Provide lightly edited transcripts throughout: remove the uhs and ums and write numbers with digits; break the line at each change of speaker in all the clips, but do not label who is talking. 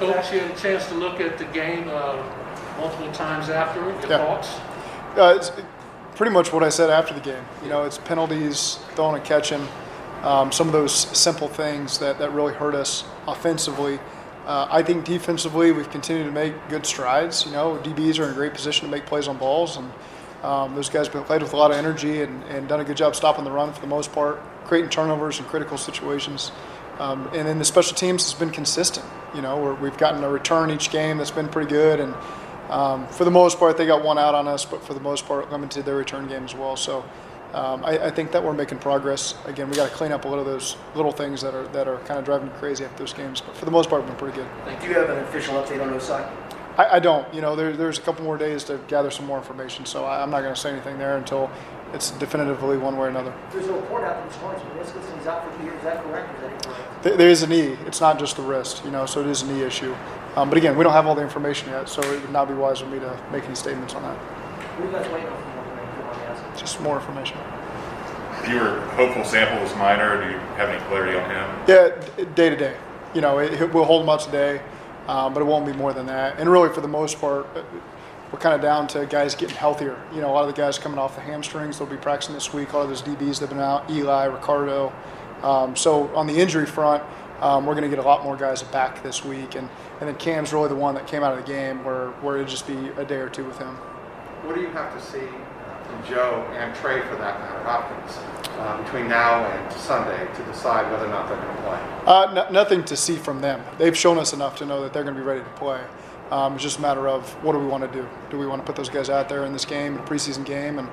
Coach, you had a chance to look at the game multiple times after. Your thoughts?
It's pretty much what I said after the game. It's penalties, throwing and catching, some of those simple things that really hurt us offensively. I think defensively we've continued to make good strides. DBs are in a great position to make plays on balls, and those guys have played with a lot of energy and done a good job stopping the run for the most part, creating turnovers in critical situations. And then the special teams has been consistent. We've gotten a return each game that's been pretty good, and for the most part they got one out on us, but for the most part limited their return game as well. So I think that we're making progress. Again, we got to clean up a lot of those little things that are kind of driving me crazy after those games. But for the most part, we've been pretty good.
Do you have an official update on Ossai?
I don't. There's a couple more days to gather some more information, so I'm not going to say anything there until it's definitively one way or another.
There's a report out this morning. He's out for 2 years. Is that correct? Or is that incorrect?
There is a knee. It's not just the wrist, so it is a knee issue. But again, we don't have all the information yet, so it would not be wise for me to make any statements on that.
What are you guys waiting on for?
Just more information.
If you were hopeful sample was minor, do you have any clarity on him?
Yeah, day to day. We'll hold him up today, but it won't be more than that. And really, for the most part, we're kind of down to guys getting healthier. A lot of the guys coming off the hamstrings, they'll be practicing this week. A lot of those DBs that have been out, Eli, Ricardo. So on the injury front, we're going to get a lot more guys back this week. And then Cam's really the one that came out of the game where it'd just be a day or two with him.
What do you have to see from Joe and Trey, for that matter, Hopkins, between now and Sunday to decide whether or not they're going to play?
Nothing to see from them. They've shown us enough to know that they're going to be ready to play. It's just a matter of what do we want to do? Do we want to put those guys out there in this game, a preseason game, and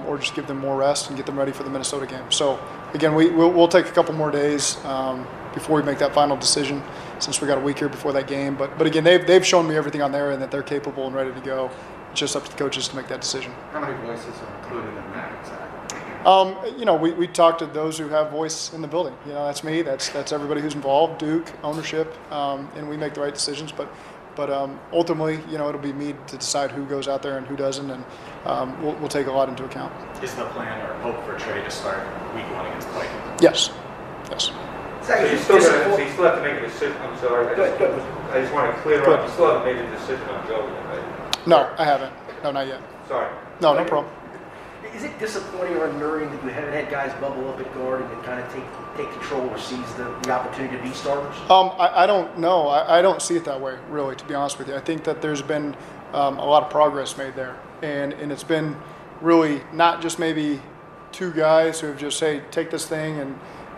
or just give them more rest and get them ready for the Minnesota game? So again, we'll take a couple more days before we make that final decision, since we got a week here before that game. But again, they've shown me everything on there and that they're capable and ready to go. It's just up to the coaches to make that decision.
How many voices are included in that exactly?
We talk to those who have voice in the building. That's me. That's everybody who's involved, Duke, ownership, and we make the right decisions. But ultimately, it'll be me to decide who goes out there and who doesn't, and we'll take a lot into account.
Is the plan or hope for Trey to start week 1 against the Vikings?
Yes.
So you still have to make a decision. I'm sorry. I just want to clear up. You still haven't made a decision on Joe yet, right?
No, I haven't. No, not yet.
Sorry.
No problem.
Is it disappointing or unnerving that you haven't had guys bubble up at guard and kind of take control or seize the opportunity to be starters?
I don't know. I don't see it that way, really, to be honest with you. I think that there's been a lot of progress made there. And it's been really not just maybe two guys who have just, hey, take this thing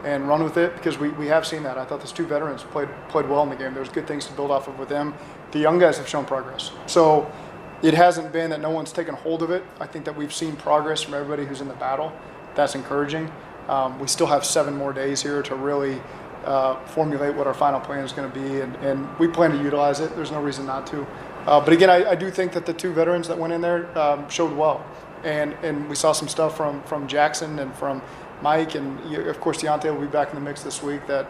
and run with it, because we have seen that. I thought those two veterans played well in the game. There's good things to build off of with them. The young guys have shown progress. So it hasn't been that no one's taken hold of it. I think that we've seen progress from everybody who's in the battle. That's encouraging. We still have 7 more days here to really formulate what our final plan is going to be, and we plan to utilize it. There's no reason not to. But again, I do think that the two veterans that went in there showed well. And we saw some stuff from Jackson and from Mike, and of course Deontay will be back in the mix this week. That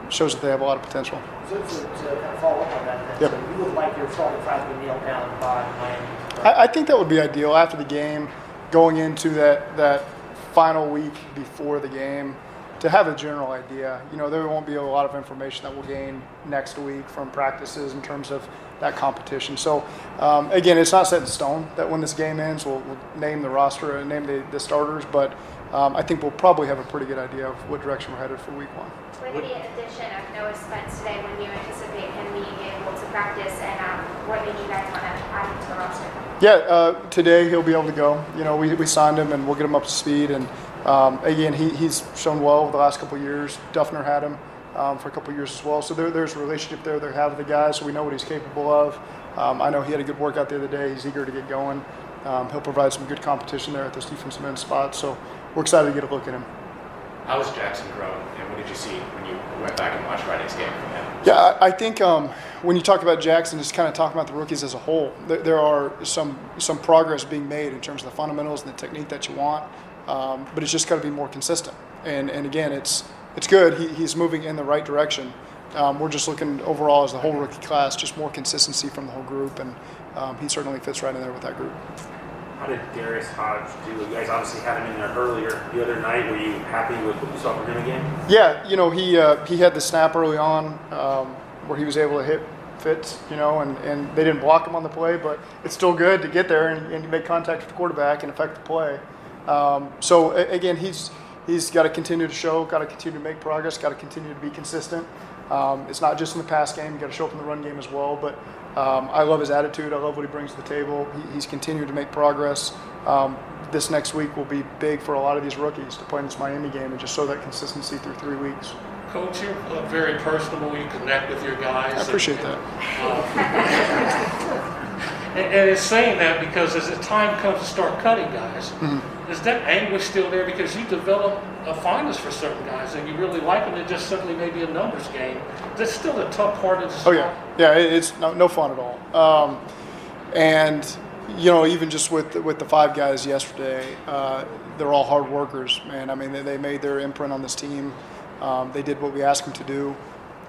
shows that they have a lot of potential.
So to kind of follow up on that,
yep.
So you would like your starting five to be nailed down by Miami?
I think that would be ideal after the game, going into that final week before the game, to have a general idea. There won't be a lot of information that we'll gain next week from practices in terms of that competition. So again, it's not set in stone that when this game ends, we'll name the roster and name the starters, but I think we'll probably have a pretty good idea of what direction we're headed for week 1.
With the addition of Noah Spence today, when you anticipate him being able to practice, and what made you guys want to add him to the roster?
Yeah, today he'll be able to go. We signed him and we'll get him up to speed. And again, he's shown well over the last couple of years. Duffner had him for a couple of years as well. So there's a relationship there they have with the guy, so we know what he's capable of. I know he had a good workout the other day. He's eager to get going. He'll provide some good competition there at this defensive end spot. So we're excited to get a look at him.
How has Jackson grown, and what did you see when you went back and watched Friday's game from him?
Yeah, I think when you talk about Jackson, it's kind of talking about the rookies as a whole. There are some progress being made in terms of the fundamentals and the technique that you want, but it's just got to be more consistent. And again, it's good. He's moving in the right direction. We're just looking overall as the whole rookie class, just more consistency from the whole group, and he certainly fits right in there with that group.
How did Darius Hodge do? You guys obviously had him in there earlier the other night. Were you happy with what you saw from him again?
Yeah, he had the snap early on. where he was able to hit Fitz, and they didn't block him on the play, but it's still good to get there and make contact with the quarterback and affect the play. So again, he's got to continue to show, got to continue to make progress, got to continue to be consistent. It's not just in the pass game, you got to show up in the run game as well, but I love his attitude. I love what he brings to the table. He's continued to make progress. This next week will be big for a lot of these rookies to play in this Miami game and just show that consistency through 3 weeks.
Coach, you're very personable. You connect with your guys.
I appreciate that.
And it's saying that because as the time comes to start cutting guys, is that anguish still there because you develop a fondness for certain guys and you really like them? It's just simply maybe a numbers game. That's still a tough part of the sport.
Oh yeah, it's no fun at all. And even just with the 5 guys yesterday, they're all hard workers, man. I mean, they made their imprint on this team. They did what we asked them to do.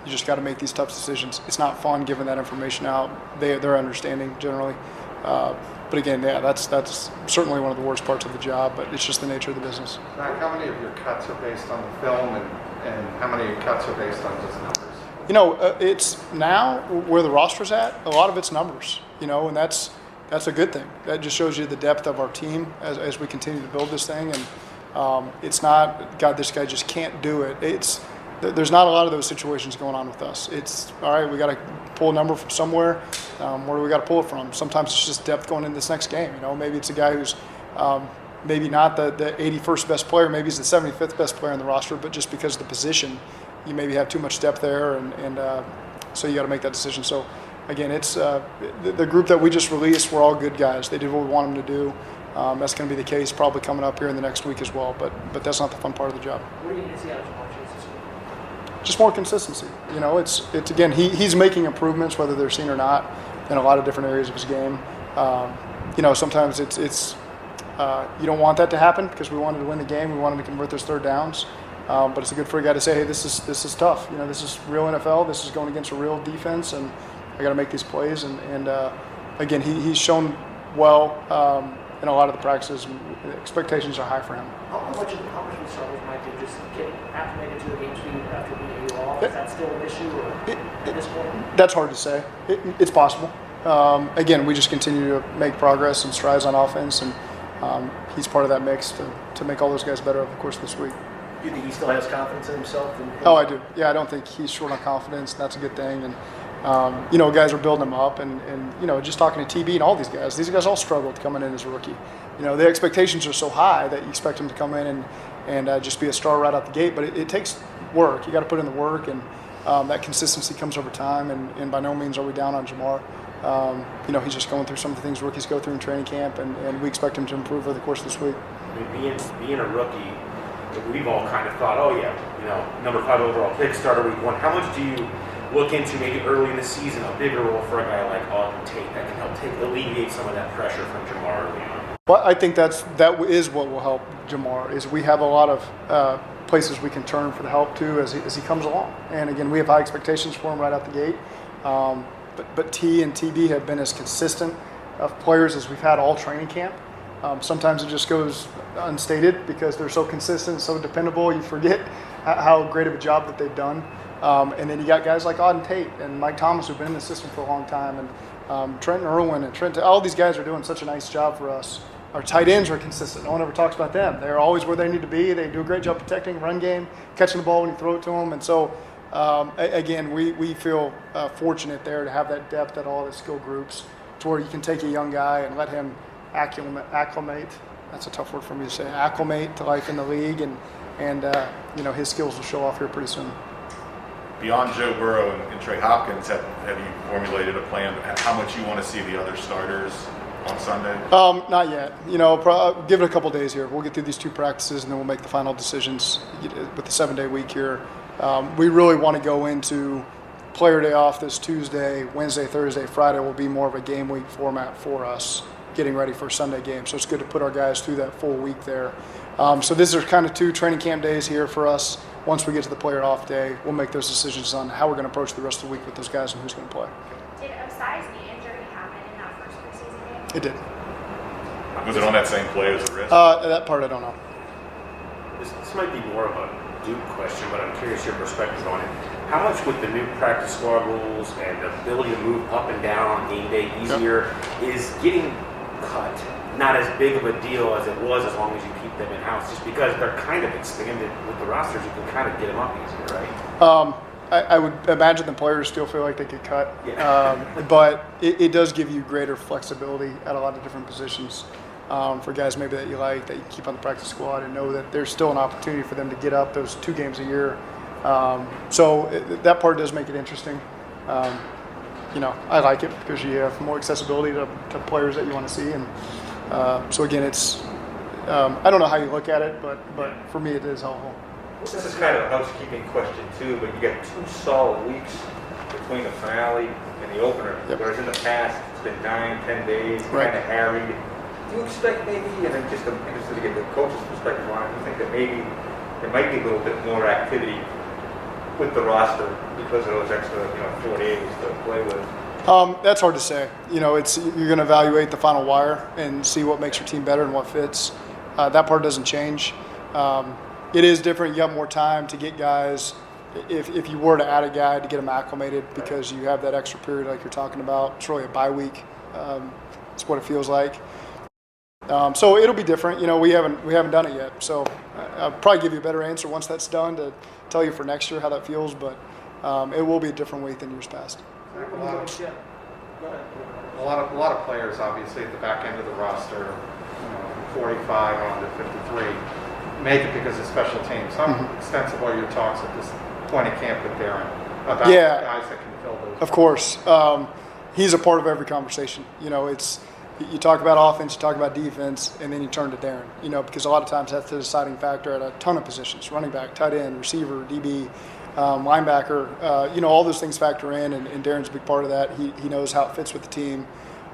You just got to make these tough decisions. It's not fun giving that information out. They're understanding generally. But again, yeah, that's certainly one of the worst parts of the job, but it's just the nature of the business.
Zach, how many of your cuts are based on the film and how many of your cuts are based on just numbers?
It's now where the roster's at, a lot of it's numbers, and that's a good thing. That just shows you the depth of our team as we continue to build this thing. And it's not, God, this guy just can't do it. There's not a lot of those situations going on with us. It's, all right, we got to pull a number from somewhere. Where do we got to pull it from? Sometimes it's just depth going into this next game. Maybe it's a guy who's maybe not the 81st best player. Maybe he's the 75th best player in the roster, but just because of the position, you maybe have too much depth there, and so you got to make that decision. So, again, it's the group that we just released were all good guys. They did what we want them to do. That's going to be the case probably coming up here in the next week as well, but that's not the fun part of the job.
What are you going to see out of Jamar Chase this week?
Just more consistency. It's again, he's making improvements, whether they're seen or not, in a lot of different areas of his game. Sometimes it's you don't want that to happen because we wanted to win the game. We wanted to convert those third downs. But it's good for a guy to say, hey, this is tough. This is real NFL. This is going against a real defense, and I got to make these plays. And again, he's shown well in a lot of the practices. Expectations are high for him.
How much of the struggles might be just getting acclimated to the game speed after being off? Is that still an issue at this point?
That's hard to say. It's possible. Again, we just continue to make progress and strides on offense, and he's part of that mix to make all those guys better over the course of this week.
Do you think he still has confidence in himself?
Oh, I do. Yeah, I don't think he's short on confidence. That's a good thing. And, guys are building him up. And just talking to TB and all these guys all struggled coming in as a rookie. The expectations are so high that you expect him to come in and just be a star right out the gate. But it takes work. You got to put in the work. And that consistency comes over time. And by no means are we down on Jamar. He's just going through some of the things rookies go through in training camp. And we expect him to improve over the course of this week.
I mean, being a rookie, we've all kind of thought, oh yeah, number 5 overall pick, starter week 1. How much do you look into maybe early in the season a bigger role for a guy like Auden Tate that can help alleviate some of that pressure from Jamar early on?
Well, I think that is what will help Jamar. Is we have a lot of places we can turn for the help too as he comes along. And again, we have high expectations for him right out the gate. But T and TB have been as consistent of players as we've had all training camp. Sometimes it just goes unstated because they're so consistent, so dependable. You forget how great of a job that they've done. And then you got guys like Auden Tate and Mike Thomas who've been in the system for a long time, and Trenton Irwin and Trent. All these guys are doing such a nice job for us. Our tight ends are consistent. No one ever talks about them. They're always where they need to be. They do a great job protecting run game, catching the ball when you throw it to them. And so, again, we feel fortunate there to have that depth at all the skill groups to where you can take a young guy and let him acclimate. That's a tough word for me to say. Acclimate to life in the league, and his skills will show off here pretty soon.
Beyond Joe Burrow and Trey Hopkins, have you formulated a plan of how much you want to see the other starters on Sunday?
Not yet. Give it a couple days here. We'll get through these 2 practices, and then we'll make the final decisions with the 7-day week here. We really want to go into player day off this Tuesday, Wednesday, Thursday, Friday will be more of a game week format for us, getting ready for a Sunday game. So it's good to put our guys through that full week there. So these are kind of 2 training camp days here for us. Once we get to the player off day, we'll make those decisions on how we're going to approach the rest of the week with those guys and who's going to play.
Did Ossai's knee injury happen in that first preseason game?
It did.
Was it on that same play as the wrist?
That part I don't know.
This might be more of a Duke question, but I'm curious your perspective on it. how much with the new practice squad rules and the ability to move up and down on game day easier is getting cut not as big of a deal as it was as long as you keep them in-house, just because they're kind of expanded with the rosters, you can kind of get them up easier, right?
I would imagine the players still feel like they get cut, but it does give you greater flexibility at a lot of different positions for guys maybe that you like, that you keep on the practice squad, and know that there's still an opportunity for them to get up those 2 games a year. That part does make it interesting. I like it because you have more accessibility to players that you want to see, and so again, it's I don't know how you look at it, but for me it is helpful.
This is kind of a housekeeping question too, but you get 2 solid weeks between the finale and the opener, whereas in the past it's been 9-10 days, kind of harried. Do you expect maybe, and I'm just interested to get the coach's perspective on it, do you think that maybe there might be a little bit more activity with the roster because of those extra 4 days to play with?
That's hard to say. You're going to evaluate the final wire and see what makes your team better and what fits. That part doesn't change. It is different. You have more time to get guys. If you were to add a guy to get them acclimated because you have that extra period like you're talking about, it's really a bye week. It's what it feels like. So it'll be different. We haven't done it yet. So I'll probably give you a better answer once that's done to tell you for next year how that feels. But it will be a different week than years past.
A lot of players, obviously, at the back end of the roster, 45 on to 53, make it because of special teams. How extensive are your talks at this point of camp with Darren about guys that can fill those?
Of course. He's a part of every conversation. You talk about offense, you talk about defense, and then you turn to Darren, because a lot of times that's the deciding factor at a ton of positions: running back, tight end, receiver, DB, linebacker. All those things factor in, and Darren's a big part of that. He knows how it fits with the team.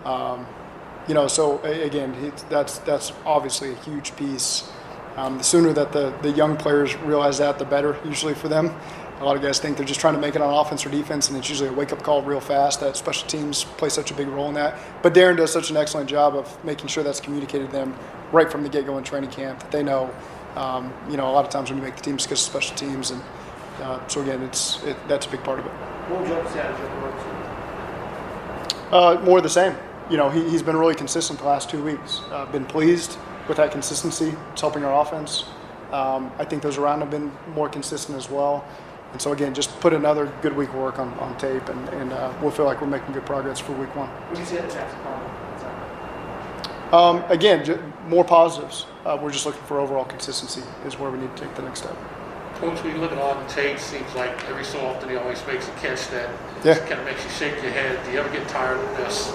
So again, that's obviously a huge piece. The sooner that the young players realize that, the better usually for them. A lot of guys think they're just trying to make it on offense or defense, and it's usually a wake-up call real fast that special teams play such a big role in that. But Darren does such an excellent job of making sure that's communicated to them right from the get-go in training camp, that they know. A lot of times when you make the teams because of special teams, and so again, that's a big part of it.
What would you like to say out of your work?
More of the same. He's been really consistent the last 2 weeks. Been pleased with that consistency. It's helping our offense. I think those around have been more consistent as well. And so, again, just put another good week of work on tape, and we'll feel like we're making good progress for week 1.
What do you see at Zach's Carman?
Again, more positives. We're just looking for overall consistency is where we need to take the next step.
Coach, when you look at Auden Tate, seems like every so often he always makes a catch that kind of makes you shake your head. Do you ever get tired of this?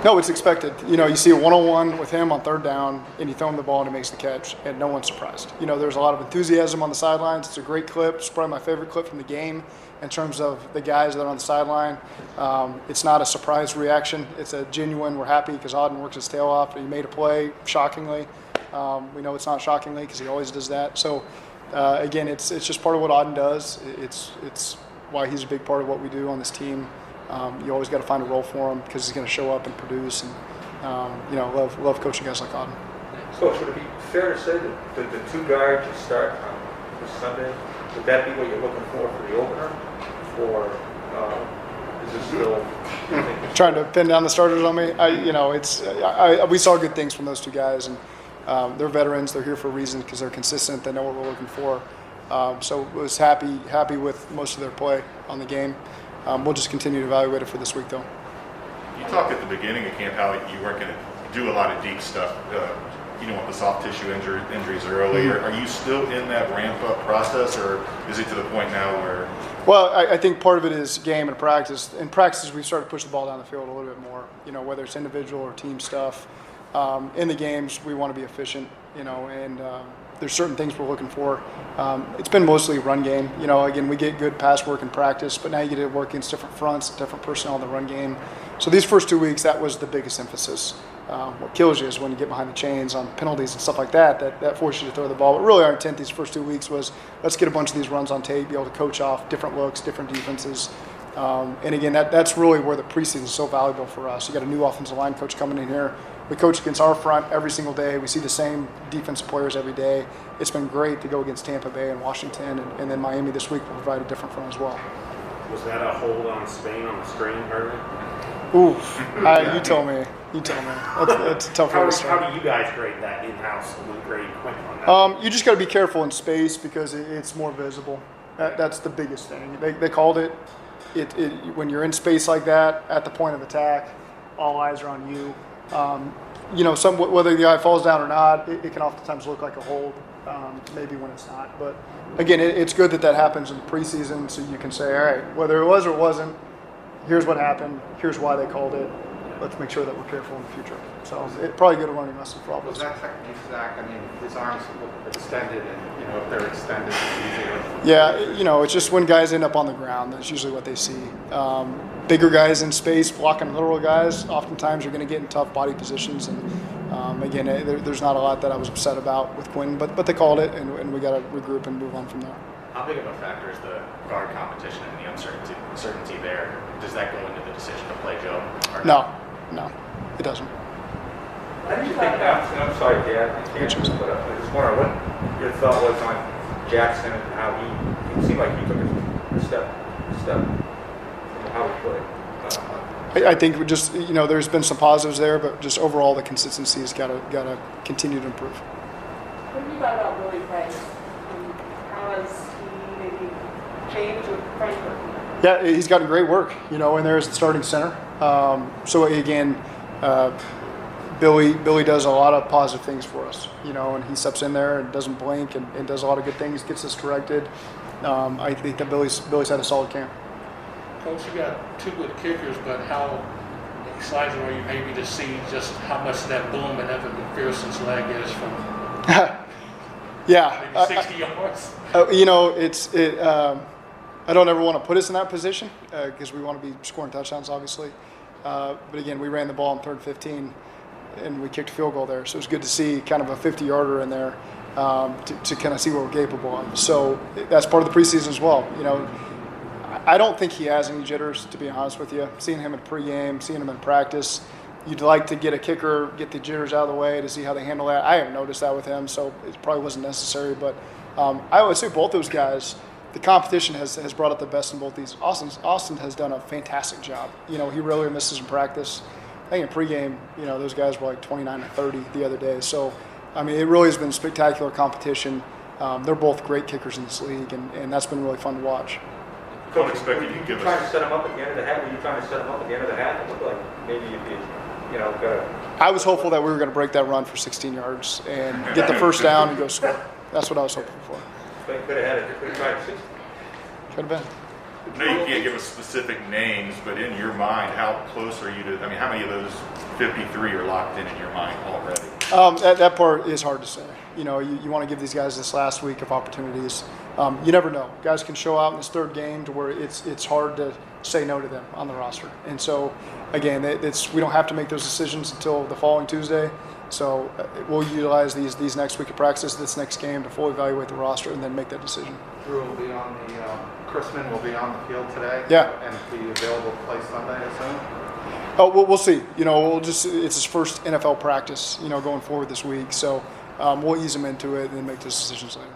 No, it's expected. You see a one-on-one with him on 3rd down, and you throw him the ball and he makes the catch, and no one's surprised. There's a lot of enthusiasm on the sidelines. It's a great clip. It's probably my favorite clip from the game in terms of the guys that are on the sideline. It's not a surprise reaction. It's a genuine, we're happy because Auden works his tail off, and he made a play, shockingly. We know it's not shockingly because he always does that. So, again, it's just part of what Auden does. It's why he's a big part of what we do on this team. You always got to find a role for him because he's going to show up and produce, and love coaching guys like Auden.
Coach, would it be fair to say that the 2 guards you start on this Sunday, would that be what you're looking for the opener, or is it still
trying to pin down the starters on me? We saw good things from those 2 guys, and they're veterans. They're here for a reason because they're consistent. They know what we're looking for. So I was happy with most of their play on the game. We'll just continue to evaluate it for this week, though.
You talked at the beginning of camp how you weren't going to do a lot of deep stuff. You don't want the soft tissue injuries early.
Mm-hmm.
Are you still in that ramp-up process, or is it to the point now where?
Well, I think part of it is game and practice. In practices, we've started to push the ball down the field a little bit more, whether it's individual or team stuff. In the games, we want to be efficient, and there's certain things we're looking for. It's been mostly run game. Again, we get good pass work in practice, but now you get to work against different fronts, different personnel in the run game. So these first 2 weeks, that was the biggest emphasis. What kills you is when you get behind the chains on penalties and stuff like that forces you to throw the ball. But really our intent these first 2 weeks was let's get a bunch of these runs on tape, be able to coach off different looks, different defenses, And again, that's really where the preseason is so valuable for us. You got a new offensive line coach coming in here. We coach against our front every single day. We see the same defensive players every day. It's been great to go against Tampa Bay and Washington, and then Miami this week will provide a different front as well.
Was that a hold on Spain on the screen, Harvey?
Oof. You tell me. That's a tough one to start.
How do you guys grade that in-house when grade Quinn on that?
You just got to be careful in space because it's more visible. That's the biggest thing. They called it when you're in space like that at the point of attack, all eyes are on you. Whether the guy falls down or not, it can oftentimes look like a hold, maybe when it's not. But again, it's good that happens in the preseason, so you can say, all right, whether it was or wasn't, here's what happened, here's why they called it. Let's make sure that we're careful in the future. So it's probably a good learning lesson for all of
Was
us.
that technique, Zach? I mean, his arms look extended, and if they're extended, it's easier.
Yeah, it's just when guys end up on the ground, that's usually what they see. Bigger guys in space blocking little guys, oftentimes you're going to get in tough body positions. And again, there's not a lot that I was upset about with Quinn, but they called it, and we got to regroup and move on from there.
How big of a factor is the guard competition and the uncertainty there? Does that go into the decision to play Joe? Or
No, it doesn't.
How do you think I'm sorry, Dad, I can't, but I just wonder what your thought was on Jackson and how he seemed like he took a step from how he played.
I think we just, there's been some positives there, but just overall the consistency has got to continue to improve.
What have you thought about Willie Price? How has he maybe changed with Frankfurt?
Yeah, he's gotten great work, in there as the starting center. So again, Billy does a lot of positive things for us, and he steps in there and doesn't blink and does a lot of good things, gets us corrected. I think that Billy's had a solid camp.
Coach, you got two good kickers, but how excited are you maybe to see just how much that boom in Evan McPherson's leg is from maybe 60 yards? I don't ever want to put us in that position because we want to be scoring touchdowns, obviously. But again, we ran the ball on 3rd and 15, and we kicked a field goal there. So it was good to see kind of a 50-yarder in there to kind of see what we're capable of. So that's part of the preseason as well. I don't think he has any jitters, to be honest with you. Seeing him in pregame, seeing him in practice, you'd like to get a kicker, get the jitters out of the way to see how they handle that. I haven't noticed that with him, so it probably wasn't necessary. But I would say both those guys, the competition has brought out the best in both these. Austin has done a fantastic job. He rarely misses in practice. I think in pregame, those guys were like 29-30 the other day. So, it really has been spectacular competition. They're both great kickers in this league, and that's been really fun to watch.
Coach, were you trying to set him up at the end of the half? It looked like maybe you'd be, got a...
I was hopeful that we were going to break that run for 16 yards and get the first down and go score. That's what I was hoping for.
Could have had it. Could have tried 60.
Could have been.
I know you can't give us specific names, but in your mind, how close are you to, how many of those 53 are locked in your mind already?
That part is hard to say. You want to give these guys this last week of opportunities. You never know. Guys can show out in this third game to where it's hard to say no to them on the roster. And so, again, we don't have to make those decisions until the following Tuesday. So we'll utilize these next week of practice, this next game, to fully evaluate the roster and then make that decision.
Drew will be on Chrisman will be on the field today.
Yeah.
And be available to play Sunday, I assume?
Oh, we'll see. It's his first NFL practice, going forward this week. So we'll ease him into it and then make those decisions later.